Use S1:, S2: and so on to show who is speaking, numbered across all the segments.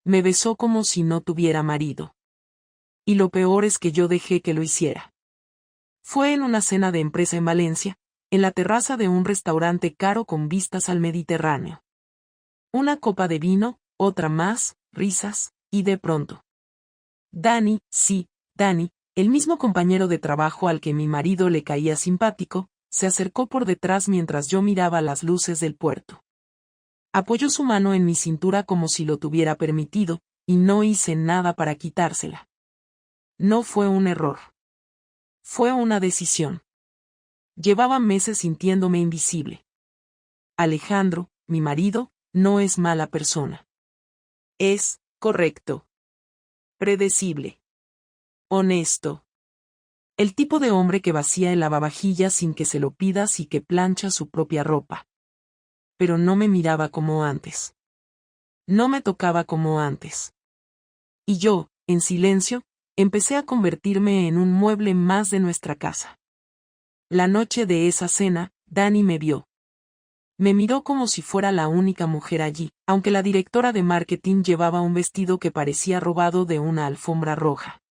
S1: Me besó como si no tuviera marido. Y lo peor es que yo dejé que lo hiciera. Fue en una cena de empresa en Valencia, en la terraza de un restaurante caro con vistas al Mediterráneo. Una copa de vino, otra más, risas, y de pronto. Dani, sí, Dani, el mismo compañero de trabajo al que mi marido le caía simpático, se acercó por detrás mientras yo miraba las luces del puerto. Apoyó su mano en mi cintura como si lo tuviera permitido, y no hice nada para quitársela. No fue un error. Fue una decisión. Llevaba meses sintiéndome invisible. Alejandro, mi marido, no es mala persona. Es, correcto. Predecible. Honesto. El tipo de hombre que vacía el lavavajillas sin que se lo pidas y que plancha su propia ropa. Pero no me miraba como antes. No me tocaba como antes. Y yo, en silencio, empecé a convertirme en un mueble más de nuestra casa. La noche de esa cena, Dani me vio. Me miró como si fuera la única mujer allí, aunque la directora de marketing llevaba un vestido que parecía robado de una alfombra roja.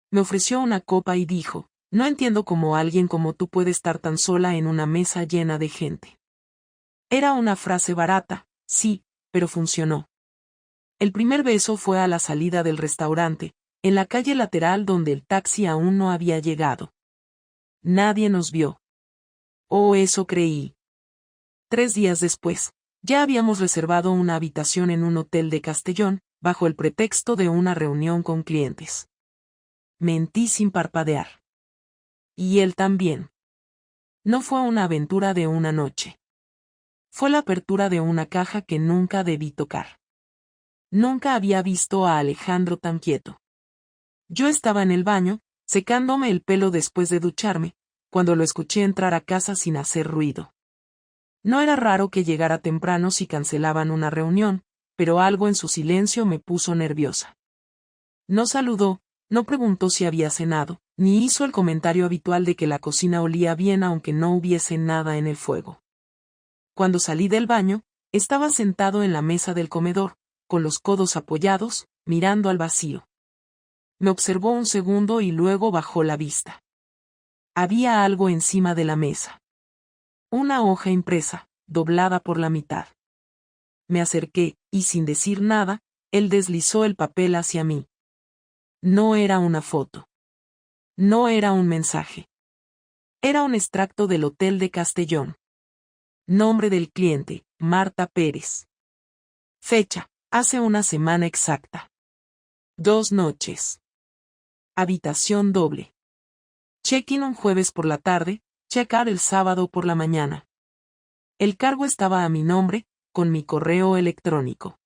S1: Me ofreció una copa y dijo, no entiendo cómo alguien como tú puede estar tan sola en una mesa llena de gente. Era una frase barata, sí, pero funcionó. El primer beso fue a la salida del restaurante, en la calle lateral donde el taxi aún no había llegado. Nadie nos vio. Oh, eso creí. 3 días después, ya habíamos reservado una habitación en un hotel de Castellón, bajo el pretexto de una reunión con clientes. Mentí sin parpadear. Y él también. No fue una aventura de una noche. Fue la apertura de una caja que nunca debí tocar. Nunca había visto a Alejandro tan quieto. Yo estaba en el baño, secándome el pelo después de ducharme, cuando lo escuché entrar a casa sin hacer ruido. No era raro que llegara temprano si cancelaban una reunión, pero algo en su silencio me puso nerviosa. No saludó, no preguntó si había cenado, ni hizo el comentario habitual de que la cocina olía bien aunque no hubiese nada en el fuego. Cuando salí del baño, estaba sentado en la mesa del comedor, con los codos apoyados, mirando al vacío. Me observó un segundo y luego bajó la vista. Había algo encima de la mesa. Una hoja impresa, doblada por la mitad. Me acerqué, y sin decir nada, él deslizó el papel hacia mí. No era una foto. No era un mensaje. Era un extracto del Hotel de Castellón. Nombre del cliente, Marta Pérez. Fecha, hace una semana exacta. 2 noches. Habitación doble. Check-in un jueves por la tarde, check-out el sábado por la mañana. El cargo estaba a mi nombre, con mi correo electrónico.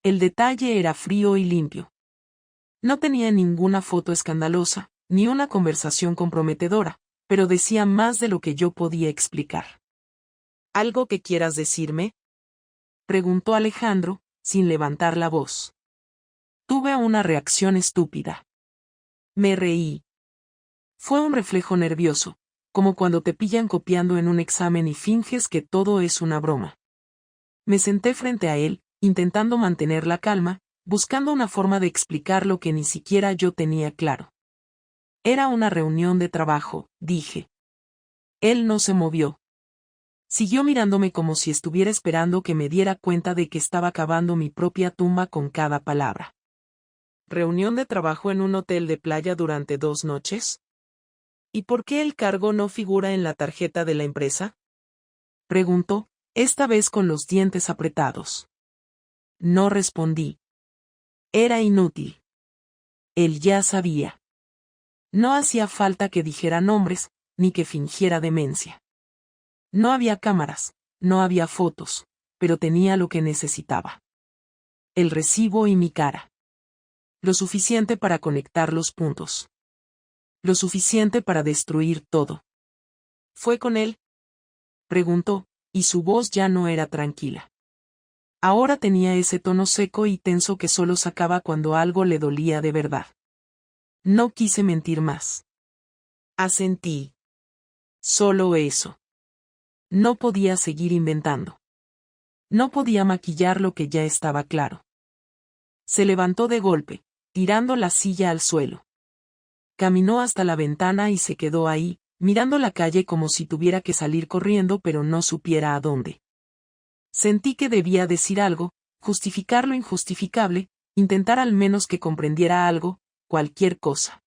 S1: El detalle era frío y limpio. No tenía ninguna foto escandalosa, ni una conversación comprometedora, pero decía más de lo que yo podía explicar. ¿Algo que quieras decirme?, preguntó Alejandro, sin levantar la voz. Tuve una reacción estúpida. Me reí. Fue un reflejo nervioso, como cuando te pillan copiando en un examen y finges que todo es una broma. Me senté frente a él, intentando mantener la calma, buscando una forma de explicar lo que ni siquiera yo tenía claro. Era una reunión de trabajo, dije. Él no se movió. Siguió mirándome como si estuviera esperando que me diera cuenta de que estaba cavando mi propia tumba con cada palabra. ¿Reunión de trabajo en un hotel de playa durante 2 noches? ¿Y por qué el cargo no figura en la tarjeta de la empresa?, preguntó, esta vez con los dientes apretados. No respondí. Era inútil. Él ya sabía. No hacía falta que dijera nombres, ni que fingiera demencia. No había cámaras, no había fotos, pero tenía lo que necesitaba. El recibo y mi cara. Lo suficiente para conectar los puntos. Lo suficiente para destruir todo. ¿Fue con él?, preguntó, y su voz ya no era tranquila. Ahora tenía ese tono seco y tenso que solo sacaba cuando algo le dolía de verdad. No quise mentir más. Asentí. Solo eso. No podía seguir inventando. No podía maquillar lo que ya estaba claro. Se levantó de golpe, tirando la silla al suelo. Caminó hasta la ventana y se quedó ahí, mirando la calle como si tuviera que salir corriendo pero no supiera a dónde. Sentí que debía decir algo, justificar lo injustificable, intentar al menos que comprendiera algo, cualquier cosa.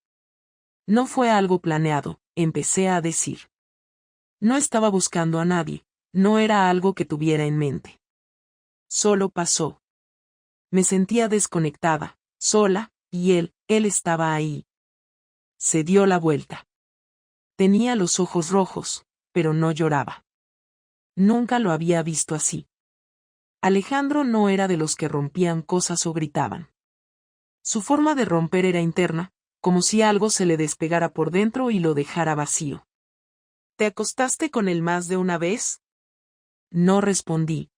S1: No fue algo planeado, empecé a decir. No estaba buscando a nadie, no era algo que tuviera en mente. Solo pasó. Me sentía desconectada, sola, y él estaba ahí. Se dio la vuelta. Tenía los ojos rojos, pero no lloraba. Nunca lo había visto así. Alejandro no era de los que rompían cosas o gritaban. Su forma de romper era interna, como si algo se le despegara por dentro y lo dejara vacío. ¿Te acostaste con él más de una vez? No respondí.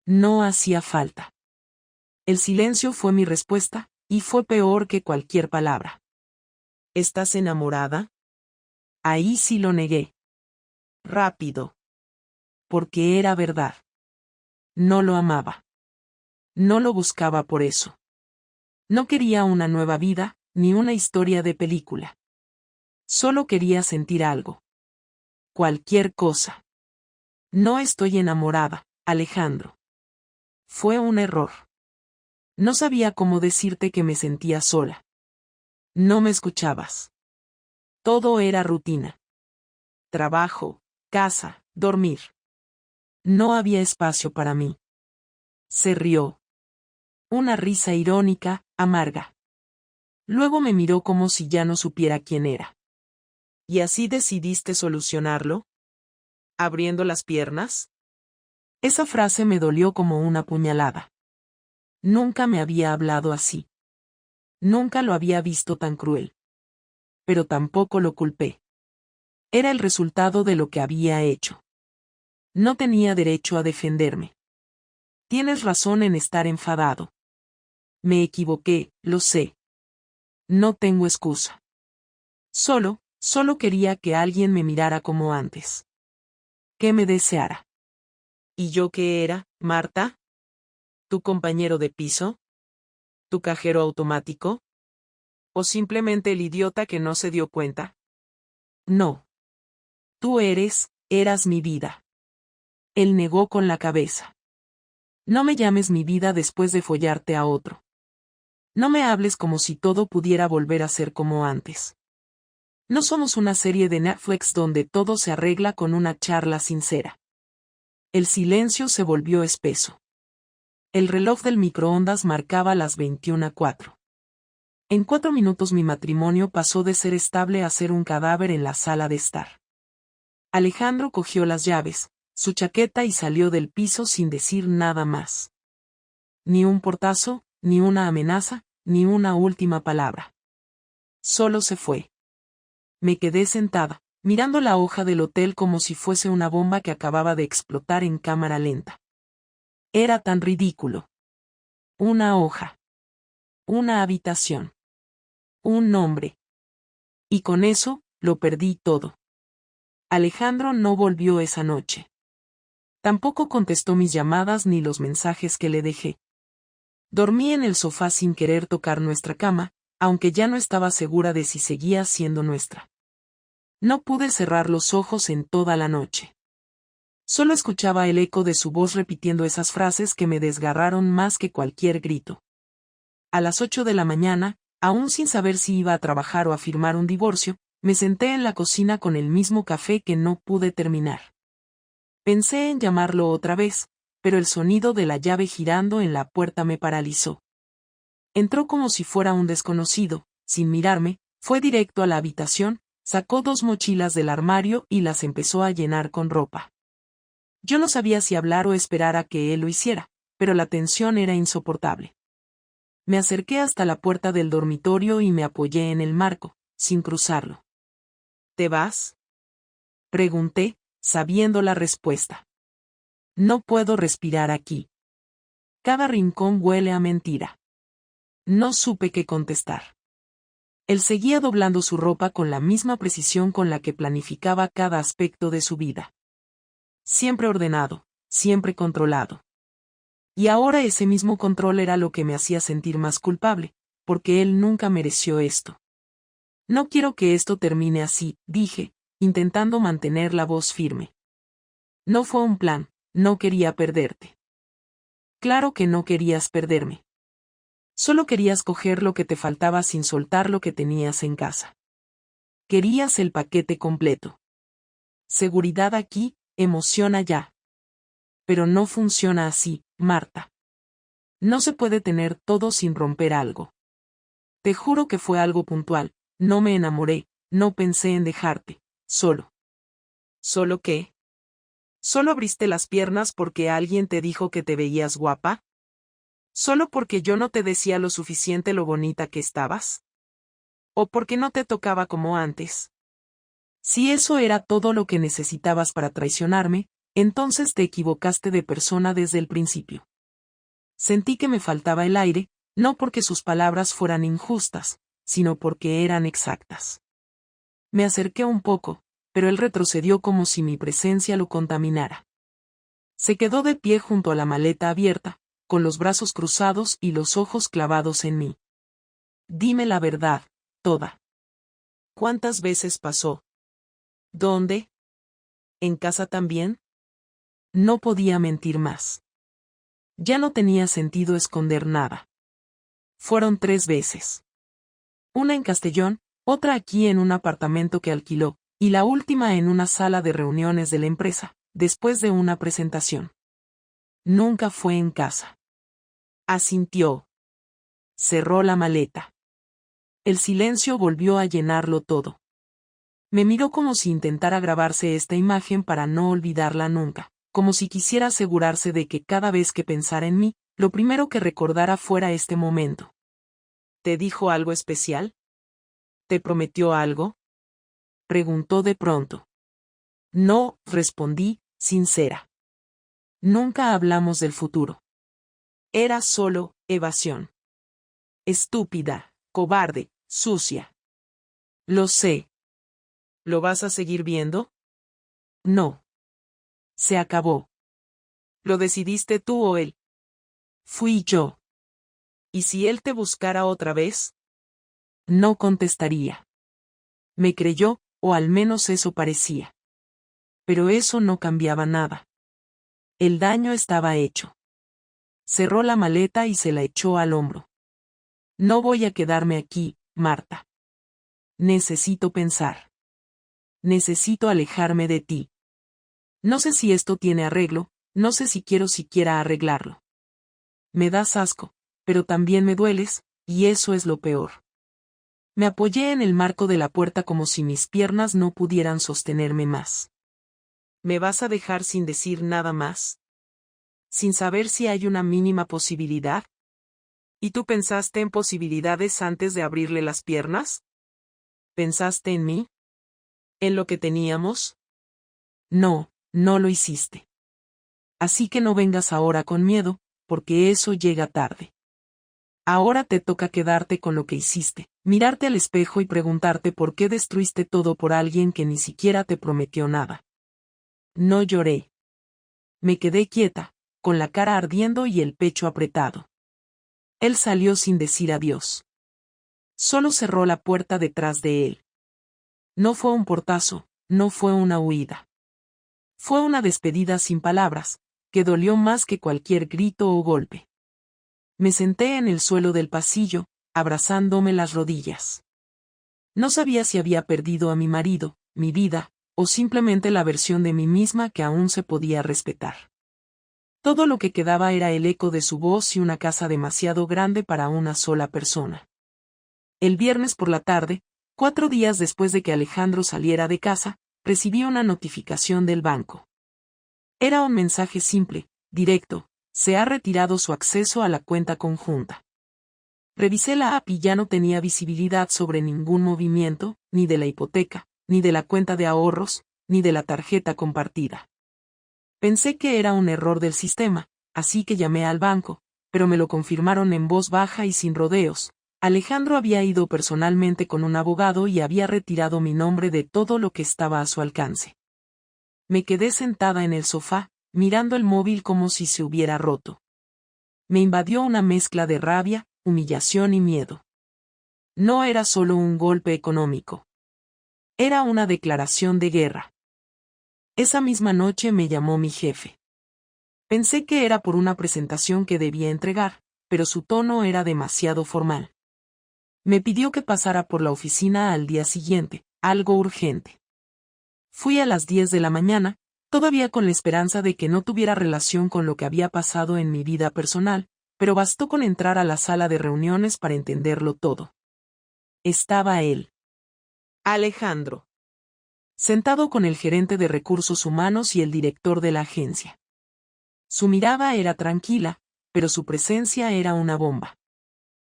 S1: No hacía falta. El silencio fue mi respuesta, y fue peor que cualquier palabra. ¿Estás enamorada? Ahí sí lo negué. Rápido. Porque era verdad. No lo amaba. No lo buscaba por eso. No quería una nueva vida, ni una historia de película. Solo quería sentir algo. Cualquier cosa. No estoy enamorada, Alejandro. Fue un error. No sabía cómo decirte que me sentía sola. No me escuchabas. Todo era rutina. Trabajo, casa, dormir. No había espacio para mí. Se rió. Una risa irónica, amarga. Luego me miró como si ya no supiera quién era. ¿Y así decidiste solucionarlo? ¿Abriendo las piernas? Esa frase me dolió como una puñalada. Nunca me había hablado así. Nunca lo había visto tan cruel. Pero tampoco lo culpé. Era el resultado de lo que había hecho. No tenía derecho a defenderme. Tienes razón en estar enfadado. Me equivoqué, lo sé. No tengo excusa. Solo quería que alguien me mirara como antes. Que me deseara. ¿Y yo qué era, Marta? ¿Tu compañero de piso? ¿Tu cajero automático? ¿O simplemente el idiota que no se dio cuenta? No. Tú eras mi vida. Él negó con la cabeza. No me llames mi vida después de follarte a otro. No me hables como si todo pudiera volver a ser como antes. No somos una serie de Netflix donde todo se arregla con una charla sincera. El silencio se volvió espeso. El reloj del microondas marcaba las 21:04. En 4 minutos mi matrimonio pasó de ser estable a ser un cadáver en la sala de estar. Alejandro cogió las llaves, su chaqueta y salió del piso sin decir nada más. Ni un portazo, ni una amenaza, ni una última palabra. Solo se fue. Me quedé sentada, mirando la hoja del hotel como si fuese una bomba que acababa de explotar en cámara lenta. Era tan ridículo. Una hoja. Una habitación. Un nombre. Y con eso, lo perdí todo. Alejandro no volvió esa noche. Tampoco contestó mis llamadas ni los mensajes que le dejé. Dormí en el sofá sin querer tocar nuestra cama, aunque ya no estaba segura de si seguía siendo nuestra. No pude cerrar los ojos en toda la noche. Solo escuchaba el eco de su voz repitiendo esas frases que me desgarraron más que cualquier grito. A las 8 de la mañana, aún sin saber si iba a trabajar o a firmar un divorcio, me senté en la cocina con el mismo café que no pude terminar. Pensé en llamarlo otra vez, pero el sonido de la llave girando en la puerta me paralizó. Entró como si fuera un desconocido, sin mirarme, fue directo a la habitación, sacó 2 mochilas del armario y las empezó a llenar con ropa. Yo no sabía si hablar o esperar a que él lo hiciera, pero la tensión era insoportable. Me acerqué hasta la puerta del dormitorio y me apoyé en el marco, sin cruzarlo. ¿Te vas? Pregunté, sabiendo la respuesta. No puedo respirar aquí. Cada rincón huele a mentira. No supe qué contestar. Él seguía doblando su ropa con la misma precisión con la que planificaba cada aspecto de su vida. Siempre ordenado, siempre controlado. Y ahora ese mismo control era lo que me hacía sentir más culpable, porque él nunca mereció esto. No quiero que esto termine así, dije, intentando mantener la voz firme. No fue un plan, no quería perderte. Claro que no querías perderme. Solo querías coger lo que te faltaba sin soltar lo que tenías en casa. Querías el paquete completo. Seguridad aquí, emoción allá. Pero no funciona así, Marta. No se puede tener todo sin romper algo. Te juro que fue algo puntual, no me enamoré, no pensé en dejarte, solo. ¿Solo qué? ¿Solo abriste las piernas porque alguien te dijo que te veías guapa? ¿Solo porque yo no te decía lo suficiente lo bonita que estabas? ¿O porque no te tocaba como antes? Si eso era todo lo que necesitabas para traicionarme, entonces te equivocaste de persona desde el principio. Sentí que me faltaba el aire, no porque sus palabras fueran injustas, sino porque eran exactas. Me acerqué un poco, pero él retrocedió como si mi presencia lo contaminara. Se quedó de pie junto a la maleta abierta, con los brazos cruzados y los ojos clavados en mí. Dime la verdad, toda. ¿Cuántas veces pasó? ¿Dónde? ¿En casa también? No podía mentir más. Ya no tenía sentido esconder nada. Fueron 3 veces. Una en Castellón, otra aquí en un apartamento que alquiló, y la última en una sala de reuniones de la empresa, después de una presentación. Nunca fue en casa. Asintió. Cerró la maleta. El silencio volvió a llenarlo todo. Me miró como si intentara grabarse esta imagen para no olvidarla nunca, como si quisiera asegurarse de que cada vez que pensara en mí, lo primero que recordara fuera este momento. ¿Te dijo algo especial? ¿Te prometió algo? Preguntó de pronto. No, respondí, sincera. Nunca hablamos del futuro. Era solo evasión. Estúpida, cobarde, sucia. Lo sé. ¿Lo vas a seguir viendo? No. Se acabó. ¿Lo decidiste tú o él? Fui yo. ¿Y si él te buscara otra vez? No contestaría. Me creyó, o al menos eso parecía. Pero eso no cambiaba nada. El daño estaba hecho. Cerró la maleta y se la echó al hombro. No voy a quedarme aquí, Marta. Necesito pensar. Necesito alejarme de ti. No sé si esto tiene arreglo, no sé si quiero siquiera arreglarlo. Me das asco, pero también me dueles, y eso es lo peor. Me apoyé en el marco de la puerta como si mis piernas no pudieran sostenerme más. ¿Me vas a dejar sin decir nada más? ¿Sin saber si hay una mínima posibilidad? ¿Y tú pensaste en posibilidades antes de abrirle las piernas? ¿Pensaste en mí? ¿En lo que teníamos? No, no lo hiciste. Así que no vengas ahora con miedo, porque eso llega tarde. Ahora te toca quedarte con lo que hiciste, mirarte al espejo y preguntarte por qué destruiste todo por alguien que ni siquiera te prometió nada. No lloré. Me quedé quieta, con la cara ardiendo y el pecho apretado. Él salió sin decir adiós. Solo cerró la puerta detrás de él. No fue un portazo, no fue una huida. Fue una despedida sin palabras, que dolió más que cualquier grito o golpe. Me senté en el suelo del pasillo, abrazándome las rodillas. No sabía si había perdido a mi marido, mi vida, o simplemente la versión de mí misma que aún se podía respetar. Todo lo que quedaba era el eco de su voz y una casa demasiado grande para una sola persona. El viernes por la tarde, 4 días después de que Alejandro saliera de casa, recibí una notificación del banco. Era un mensaje simple, directo: se ha retirado su acceso a la cuenta conjunta. Revisé la app y ya no tenía visibilidad sobre ningún movimiento, ni de la hipoteca, ni de la cuenta de ahorros, ni de la tarjeta compartida. Pensé que era un error del sistema, así que llamé al banco, pero me lo confirmaron en voz baja y sin rodeos. Alejandro había ido personalmente con un abogado y había retirado mi nombre de todo lo que estaba a su alcance. Me quedé sentada en el sofá, mirando el móvil como si se hubiera roto. Me invadió una mezcla de rabia, humillación y miedo. No era solo un golpe económico. Era una declaración de guerra. Esa misma noche me llamó mi jefe. Pensé que era por una presentación que debía entregar, pero su tono era demasiado formal. Me pidió que pasara por la oficina al día siguiente, algo urgente. Fui a las 10 de la mañana, todavía con la esperanza de que no tuviera relación con lo que había pasado en mi vida personal, pero bastó con entrar a la sala de reuniones para entenderlo todo. Estaba él. Alejandro. Sentado con el gerente de recursos humanos y el director de la agencia. Su mirada era tranquila, pero su presencia era una bomba.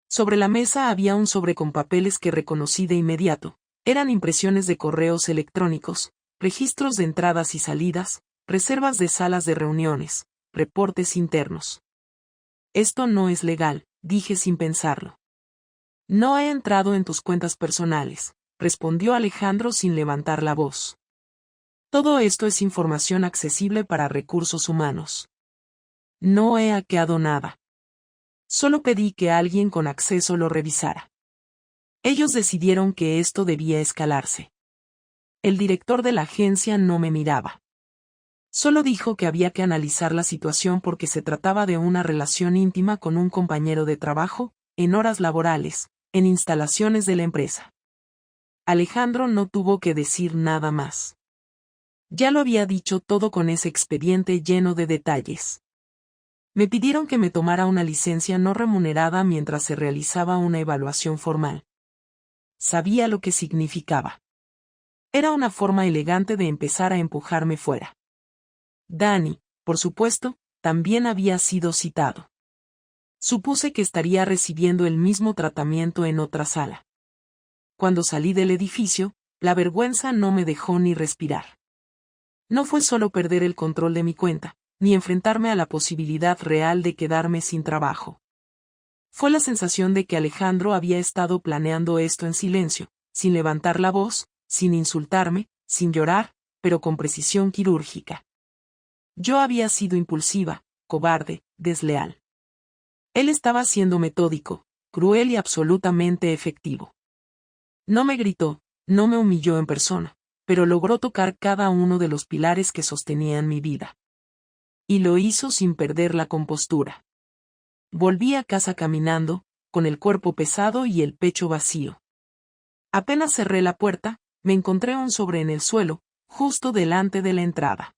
S1: Sobre la mesa había un sobre con papeles que reconocí de inmediato. Eran impresiones de correos electrónicos, registros de entradas y salidas, reservas de salas de reuniones, reportes internos. Esto no es legal, dije sin pensarlo. No he entrado en tus cuentas personales, respondió Alejandro sin levantar la voz. Todo esto es información accesible para recursos humanos. No he hackeado nada. Solo pedí que alguien con acceso lo revisara. Ellos decidieron que esto debía escalarse. El director de la agencia no me miraba. Solo dijo que había que analizar la situación porque se trataba de una relación íntima con un compañero de trabajo, en horas laborales, en instalaciones de la empresa. Alejandro no tuvo que decir nada más. Ya lo había dicho todo con ese expediente lleno de detalles. Me pidieron que me tomara una licencia no remunerada mientras se realizaba una evaluación formal. Sabía lo que significaba. Era una forma elegante de empezar a empujarme fuera. Dani, por supuesto, también había sido citado. Supuse que estaría recibiendo el mismo tratamiento en otra sala. Cuando salí del edificio, la vergüenza no me dejó ni respirar. No fue solo perder el control de mi cuenta, ni enfrentarme a la posibilidad real de quedarme sin trabajo. Fue la sensación de que Alejandro había estado planeando esto en silencio, sin levantar la voz, sin insultarme, sin llorar, pero con precisión quirúrgica. Yo había sido impulsiva, cobarde, desleal. Él estaba siendo metódico, cruel y absolutamente efectivo. No me gritó, no me humilló en persona, pero logró tocar cada uno de los pilares que sostenían mi vida. Y lo hizo sin perder la compostura. Volví a casa caminando, con el cuerpo pesado y el pecho vacío. Apenas cerré la puerta, me encontré un sobre en el suelo, justo delante de la entrada.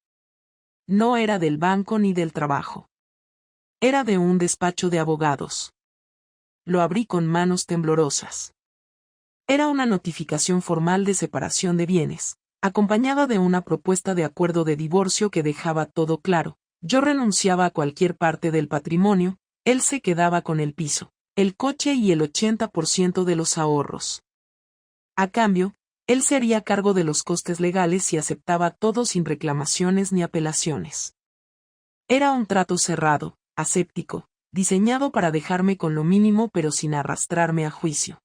S1: No era del banco ni del trabajo. Era de un despacho de abogados. Lo abrí con manos temblorosas. Era una notificación formal de separación de bienes, acompañada de una propuesta de acuerdo de divorcio que dejaba todo claro. Yo renunciaba a cualquier parte del patrimonio, él se quedaba con el piso, el coche y el 80% de los ahorros. A cambio, él se haría cargo de los costes legales y aceptaba todo sin reclamaciones ni apelaciones. Era un trato cerrado, aséptico, diseñado para dejarme con lo mínimo pero sin arrastrarme a juicio.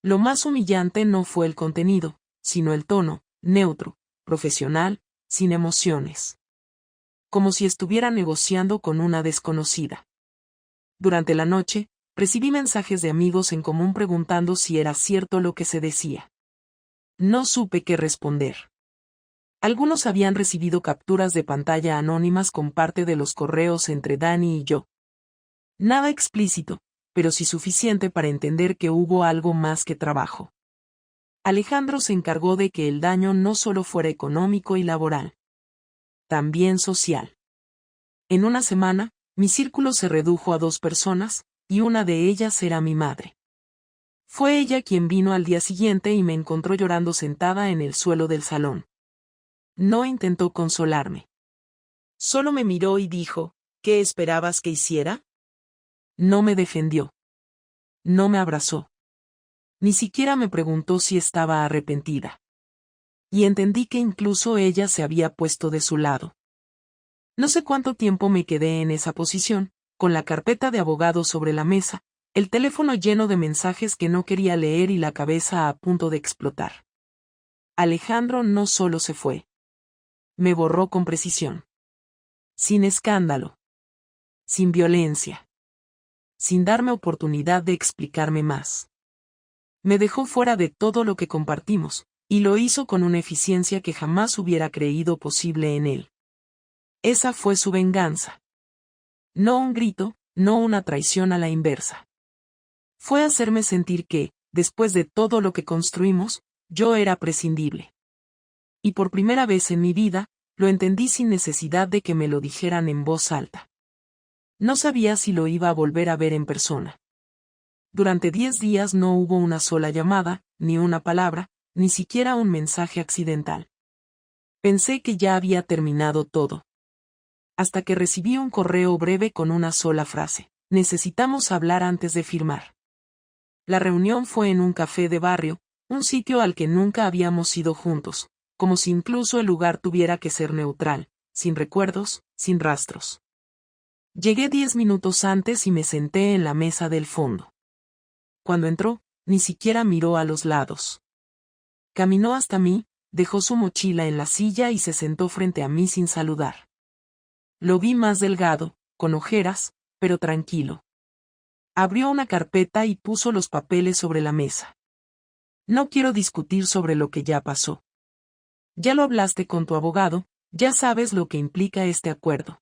S1: Lo más humillante no fue el contenido, sino el tono, neutro, profesional, sin emociones. Como si estuviera negociando con una desconocida. Durante la noche, recibí mensajes de amigos en común preguntando si era cierto lo que se decía. No supe qué responder. Algunos habían recibido capturas de pantalla anónimas con parte de los correos entre Dani y yo. Nada explícito, pero sí suficiente para entender que hubo algo más que trabajo. Alejandro se encargó de que el daño no solo fuera económico y laboral, también social. En una semana, mi círculo se redujo a 2 personas, y una de ellas era mi madre. Fue ella quien vino al día siguiente y me encontró llorando sentada en el suelo del salón. No intentó consolarme. Solo me miró y dijo, ¿qué esperabas que hiciera? No me defendió. No me abrazó. Ni siquiera me preguntó si estaba arrepentida. Y entendí que incluso ella se había puesto de su lado. No sé cuánto tiempo me quedé en esa posición, con la carpeta de abogado sobre la mesa, el teléfono lleno de mensajes que no quería leer y la cabeza a punto de explotar. Alejandro no solo se fue. Me borró con precisión. Sin escándalo. Sin violencia. sin darme oportunidad de explicarme más. Me dejó fuera de todo lo que compartimos, y lo hizo con una eficiencia que jamás hubiera creído posible en él. Esa fue su venganza. No un grito, no una traición a la inversa. Fue hacerme sentir que, después de todo lo que construimos, yo era prescindible. Y por primera vez en mi vida, lo entendí sin necesidad de que me lo dijeran en voz alta. No sabía si lo iba a volver a ver en persona. Durante 10 días no hubo una sola llamada, ni una palabra, ni siquiera un mensaje accidental. Pensé que ya había terminado todo. Hasta que recibí un correo breve con una sola frase: necesitamos hablar antes de firmar. La reunión fue en un café de barrio, un sitio al que nunca habíamos ido juntos, como si incluso el lugar tuviera que ser neutral, sin recuerdos, sin rastros. Llegué 10 minutos antes y me senté en la mesa del fondo. Cuando entró, ni siquiera miró a los lados. Caminó hasta mí, dejó su mochila en la silla y se sentó frente a mí sin saludar. Lo vi más delgado, con ojeras, pero tranquilo. Abrió una carpeta y puso los papeles sobre la mesa. No quiero discutir sobre lo que ya pasó. Ya lo hablaste con tu abogado, ya sabes lo que implica este acuerdo.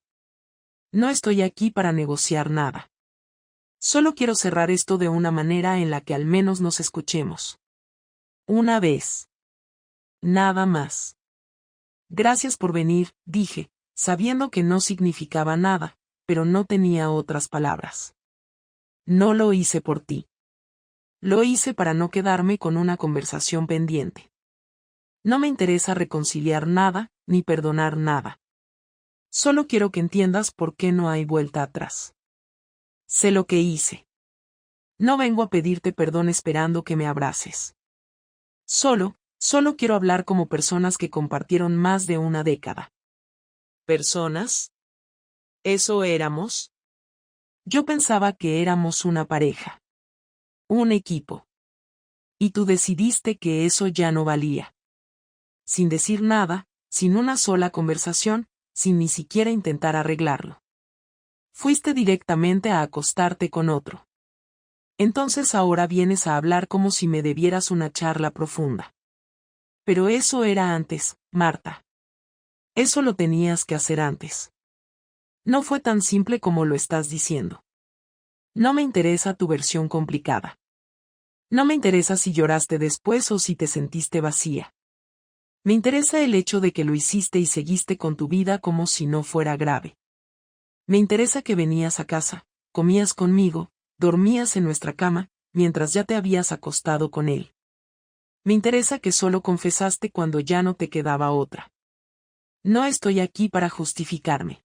S1: No estoy aquí para negociar nada. Solo quiero cerrar esto de una manera en la que al menos nos escuchemos. Una vez. Nada más. Gracias por venir, dije, sabiendo que no significaba nada, pero no tenía otras palabras. No lo hice por ti. Lo hice para no quedarme con una conversación pendiente. No me interesa reconciliar nada, ni perdonar nada. Solo quiero que entiendas por qué no hay vuelta atrás. Sé lo que hice. No vengo a pedirte perdón esperando que me abraces. Solo quiero hablar como personas que compartieron más de una década. ¿Personas? ¿Eso éramos? Yo pensaba que éramos una pareja. Un equipo. Y tú decidiste que eso ya no valía. Sin decir nada, sin una sola conversación, sin ni siquiera intentar arreglarlo. Fuiste directamente a acostarte con otro. Entonces ahora vienes a hablar como si me debieras una charla profunda. Pero eso era antes, Marta. Eso lo tenías que hacer antes. No fue tan simple como lo estás diciendo. No me interesa tu versión complicada. No me interesa si lloraste después o si te sentiste vacía. Me interesa el hecho de que lo hiciste y seguiste con tu vida como si no fuera grave. Me interesa que venías a casa, comías conmigo, dormías en nuestra cama, mientras ya te habías acostado con él. Me interesa que solo confesaste cuando ya no te quedaba otra. No estoy aquí para justificarme.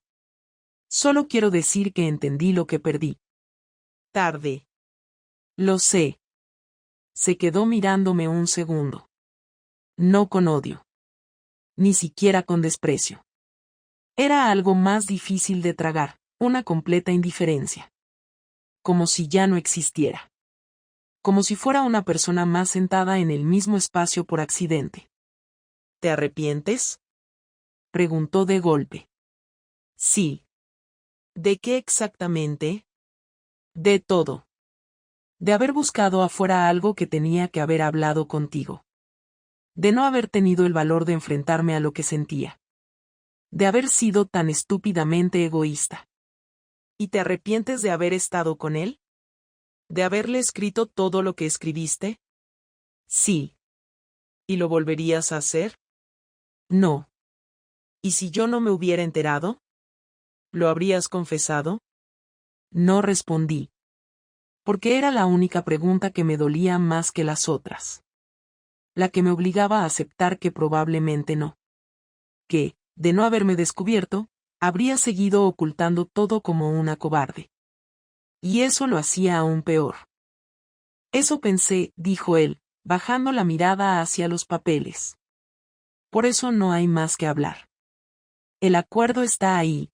S1: Solo quiero decir que entendí lo que perdí. Tarde. Lo sé. Se quedó mirándome un segundo. No con odio. Ni siquiera con desprecio. Era algo más difícil de tragar, una completa indiferencia. Como si ya no existiera. Como si fuera una persona más sentada en el mismo espacio por accidente. ¿Te arrepientes? Preguntó de golpe. Sí. ¿De qué exactamente? De todo. De haber buscado afuera algo que tenía que haber hablado contigo. De no haber tenido el valor de enfrentarme a lo que sentía. De haber sido tan estúpidamente egoísta. ¿Y te arrepientes de haber estado con él? ¿De haberle escrito todo lo que escribiste? Sí. ¿Y lo volverías a hacer? No. ¿Y si yo no me hubiera enterado? ¿Lo habrías confesado? No respondí. Porque era la única pregunta que me dolía más que las otras. La que me obligaba a aceptar que probablemente no. Que, de no haberme descubierto, habría seguido ocultando todo como una cobarde. Y eso lo hacía aún peor. Eso pensé, dijo él, bajando la mirada hacia los papeles. Por eso no hay más que hablar. El acuerdo está ahí.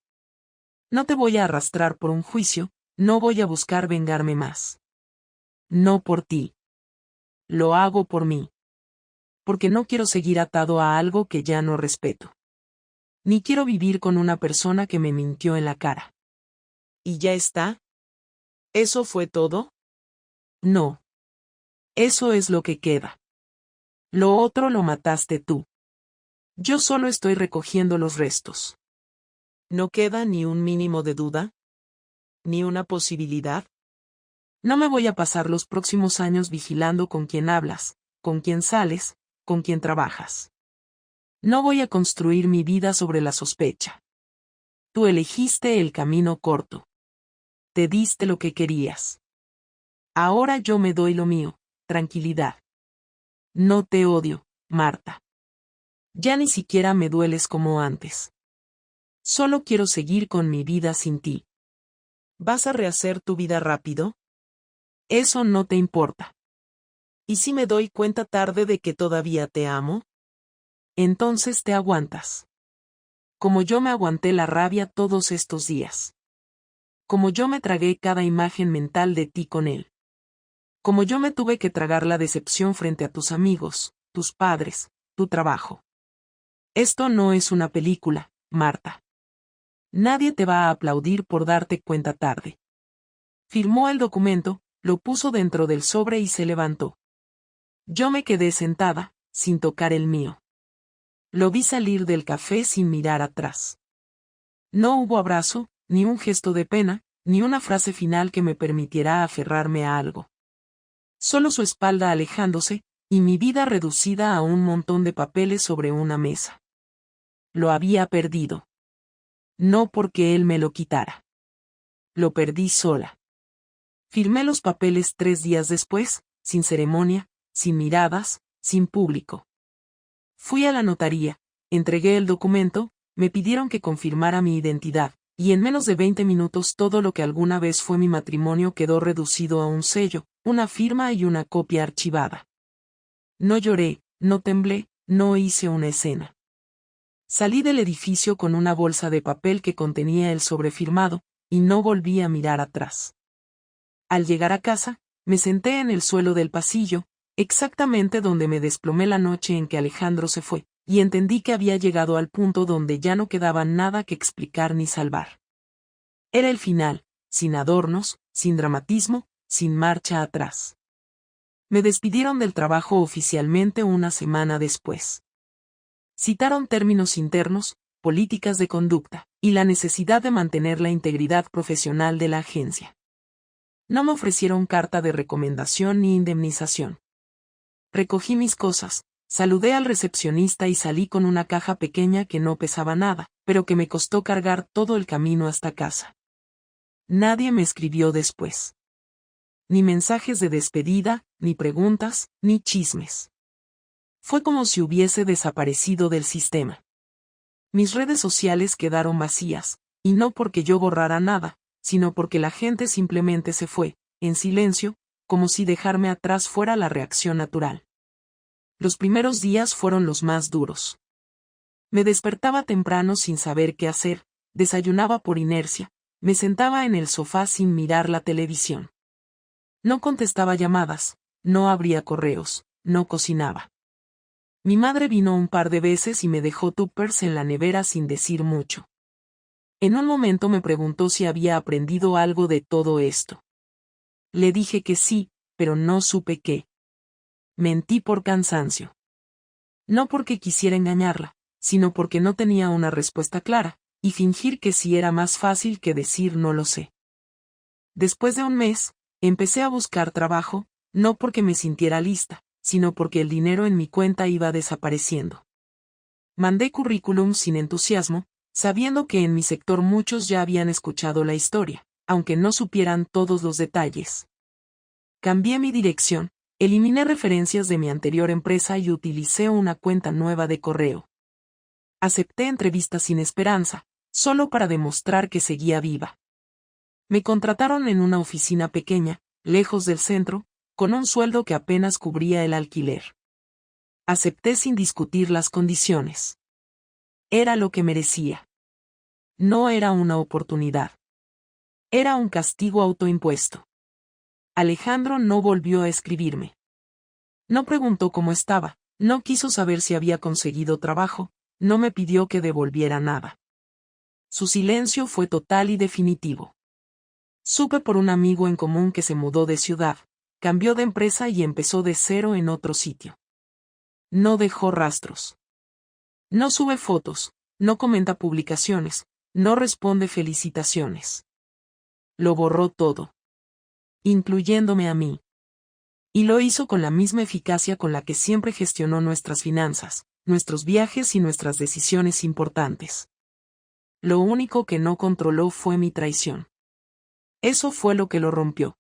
S1: No te voy a arrastrar por un juicio, no voy a buscar vengarme más. No por ti. Lo hago por mí. Porque no quiero seguir atado a algo que ya no respeto. Ni quiero vivir con una persona que me mintió en la cara. ¿Y ya está? ¿Eso fue todo? No. Eso es lo que queda. Lo otro lo mataste tú. Yo solo estoy recogiendo los restos. ¿No queda ni un mínimo de duda? ¿Ni una posibilidad? No me voy a pasar los próximos años vigilando con quién hablas, con quién sales, con quién trabajas. No voy a construir mi vida sobre la sospecha. Tú elegiste el camino corto. Te diste lo que querías. Ahora yo me doy lo mío, tranquilidad. No te odio, Marta. Ya ni siquiera me dueles como antes. Solo quiero seguir con mi vida sin ti. ¿Vas a rehacer tu vida rápido? Eso no te importa. ¿Y si me doy cuenta tarde de que todavía te amo? Entonces te aguantas. Como yo me aguanté la rabia todos estos días. Como yo me tragué cada imagen mental de ti con él. Como yo me tuve que tragar la decepción frente a tus amigos, tus padres, tu trabajo. Esto no es una película, Marta. Nadie te va a aplaudir por darte cuenta tarde. Firmó el documento, lo puso dentro del sobre y se levantó. Yo me quedé sentada, sin tocar el mío. Lo vi salir del café sin mirar atrás. No hubo abrazo, ni un gesto de pena, ni una frase final que me permitiera aferrarme a algo. Solo su espalda alejándose, y mi vida reducida a un montón de papeles sobre una mesa. Lo había perdido. No porque él me lo quitara. Lo perdí sola. Firmé los papeles 3 días después, sin ceremonia, sin miradas, sin público. Fui a la notaría, entregué el documento, me pidieron que confirmara mi identidad, y en menos de 20 minutos todo lo que alguna vez fue mi matrimonio quedó reducido a un sello, una firma y una copia archivada. No lloré, no temblé, no hice una escena. Salí del edificio con una bolsa de papel que contenía el sobrefirmado, y no volví a mirar atrás. Al llegar a casa, me senté en el suelo del pasillo, exactamente donde me desplomé la noche en que Alejandro se fue, y entendí que había llegado al punto donde ya no quedaba nada que explicar ni salvar. Era el final, sin adornos, sin dramatismo, sin marcha atrás. Me despidieron del trabajo oficialmente una semana después. Citaron términos internos, políticas de conducta, y la necesidad de mantener la integridad profesional de la agencia. No me ofrecieron carta de recomendación ni indemnización. Recogí mis cosas, saludé al recepcionista y salí con una caja pequeña que no pesaba nada, pero que me costó cargar todo el camino hasta casa. Nadie me escribió después. Ni mensajes de despedida, ni preguntas, ni chismes. Fue como si hubiese desaparecido del sistema. Mis redes sociales quedaron vacías, y no porque yo borrara nada, sino porque la gente simplemente se fue, en silencio, como si dejarme atrás fuera la reacción natural. Los primeros días fueron los más duros. Me despertaba temprano sin saber qué hacer, desayunaba por inercia, me sentaba en el sofá sin mirar la televisión. No contestaba llamadas, no abría correos, no cocinaba. Mi madre vino un par de veces y me dejó tuppers en la nevera sin decir mucho. En un momento me preguntó si había aprendido algo de todo esto. Le dije que sí, pero no supe qué. Mentí por cansancio. No porque quisiera engañarla, sino porque no tenía una respuesta clara, y fingir que sí era más fácil que decir no lo sé. Después de un mes, empecé a buscar trabajo, no porque me sintiera lista, sino porque el dinero en mi cuenta iba desapareciendo. Mandé currículum sin entusiasmo, sabiendo que en mi sector muchos ya habían escuchado la historia, aunque no supieran todos los detalles. Cambié mi dirección, eliminé referencias de mi anterior empresa y utilicé una cuenta nueva de correo. Acepté entrevistas sin esperanza, solo para demostrar que seguía viva. Me contrataron en una oficina pequeña, lejos del centro, con un sueldo que apenas cubría el alquiler. Acepté sin discutir las condiciones. Era lo que merecía. No era una oportunidad. Era un castigo autoimpuesto. Alejandro no volvió a escribirme. No preguntó cómo estaba, no quiso saber si había conseguido trabajo, no me pidió que devolviera nada. Su silencio fue total y definitivo. Supe por un amigo en común que se mudó de ciudad, cambió de empresa y empezó de cero en otro sitio. No dejó rastros. No sube fotos, no comenta publicaciones, no responde felicitaciones. Lo borró todo. Incluyéndome a mí. Y lo hizo con la misma eficacia con la que siempre gestionó nuestras finanzas, nuestros viajes y nuestras decisiones importantes. Lo único que no controló fue mi traición. Eso fue lo que lo rompió.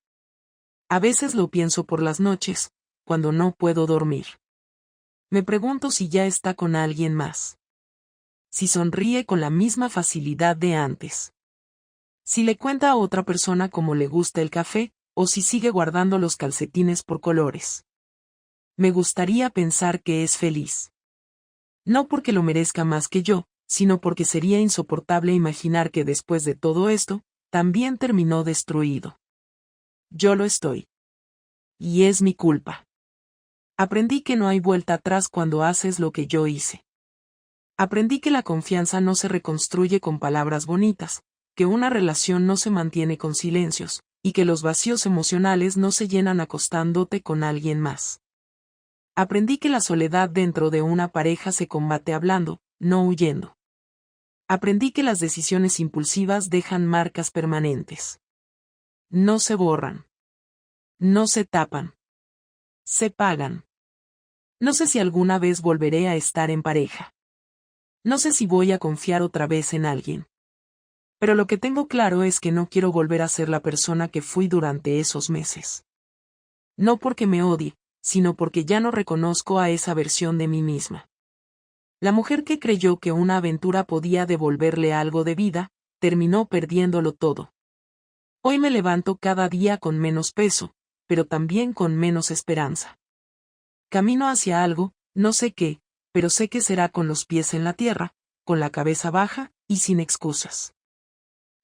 S1: A veces lo pienso por las noches, cuando no puedo dormir. Me pregunto si ya está con alguien más. Si sonríe con la misma facilidad de antes. Si le cuenta a otra persona cómo le gusta el café, o si sigue guardando los calcetines por colores. Me gustaría pensar que es feliz. No porque lo merezca más que yo, sino porque sería insoportable imaginar que después de todo esto, también terminó destruido. Yo lo estoy. Y es mi culpa. Aprendí que no hay vuelta atrás cuando haces lo que yo hice. Aprendí que la confianza no se reconstruye con palabras bonitas, que una relación no se mantiene con silencios, y que los vacíos emocionales no se llenan acostándote con alguien más. Aprendí que la soledad dentro de una pareja se combate hablando, no huyendo. Aprendí que las decisiones impulsivas dejan marcas permanentes. No se borran. No se tapan. Se pagan. No sé si alguna vez volveré a estar en pareja. No sé si voy a confiar otra vez en alguien. Pero lo que tengo claro es que no quiero volver a ser la persona que fui durante esos meses. No porque me odie, sino porque ya no reconozco a esa versión de mí misma. La mujer que creyó que una aventura podía devolverle algo de vida, terminó perdiéndolo todo. Hoy me levanto cada día con menos peso, pero también con menos esperanza. Camino hacia algo, no sé qué, pero sé que será con los pies en la tierra, con la cabeza baja, y sin excusas.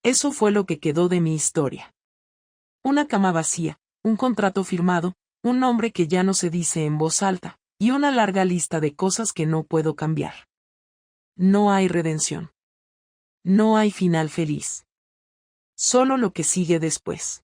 S1: Eso fue lo que quedó de mi historia. Una cama vacía, un contrato firmado, un nombre que ya no se dice en voz alta, y una larga lista de cosas que no puedo cambiar. No hay redención. No hay final feliz. Solo lo que sigue después.